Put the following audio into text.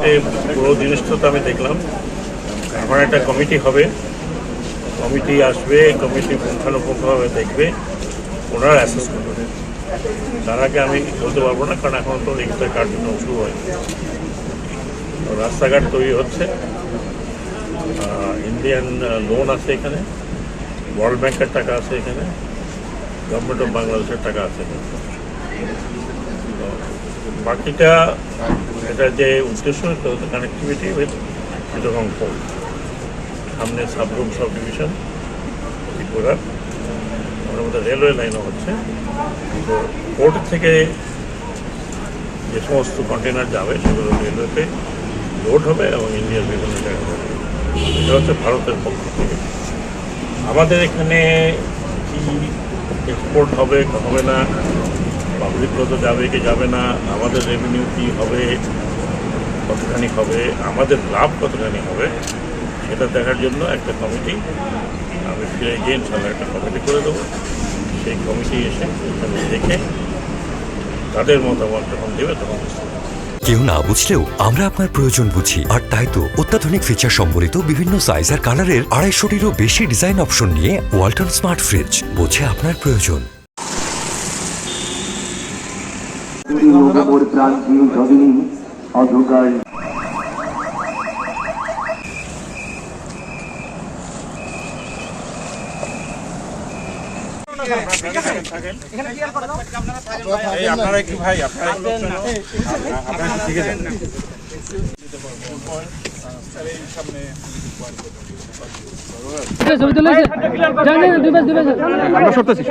পুরো জিনিসটা তো আমি দেখলাম। এখন একটা কমিটি হবে, কমিটি আসবে, কমিটি পুঙ্খানুপুঙ্খভাবে দেখবে, ওনারা অ্যাসেস করবে। তার আগে আমি বলতে পারবো না, কারণ এখন তো রেগুলার কার্যক্রম শুরু হয়। রাস্তাঘাট তৈরি হচ্ছে, ইন্ডিয়ান লোন আছে এখানে, ওয়ার্ল্ড ব্যাংকের টাকা আছে এখানে, গভর্নমেন্ট অফ বাংলাদেশের টাকা আছে এখানে। বাকিটা এটা যে উদ্দেশ্য কানেক্টিভিটি উইথ চিটাগং পোর্ট, সামনে সাবরুম সাব ডিভিশন ত্রিপুরার, ওর মধ্যে রেলওয়ে লাইনও হচ্ছে। তো পোর্ট থেকে যে সমস্ত কন্টেনার যাবে সেগুলো রেলওয়েতে লোড হবে এবং ইন্ডিয়ার বিভিন্ন জায়গায় হবে। এটা হচ্ছে ভারতের পক্ষ থেকে। আমাদের এখানে কি এক্সপোর্ট হবে হবে না, পাবলিক কত যাবে কি যাবে না, আমাদের রেভিনিউ কী হবে, কতখানি হবে, আমাদের লাভ কতখানি হবে, সেটা দেখার জন্য একটা কমিটি আমি ফিরে গিয়ে ইনশাল্লাহ একটা কমিটি করে দেবো। সেই কমিটি এসে এখানে দেখে তাদের মতামত যখন দেবে তখন কেউ না বুঝলেও আমরা আপনার প্রয়োজন বুঝি, আর তাই তো অত্যাধুনিক ফিচার সম্বলিত বিভিন্ন সাইজ আর কালারের 250-টিরও বেশি ডিজাইন অপশন নিয়ে ওয়ালটন স্মার্ট ফ্রিজ বোঝে আপনার প্রয়োজন। আপনারা একটু ভাই আপনারা ঠিক আছে আমরা সরতেছি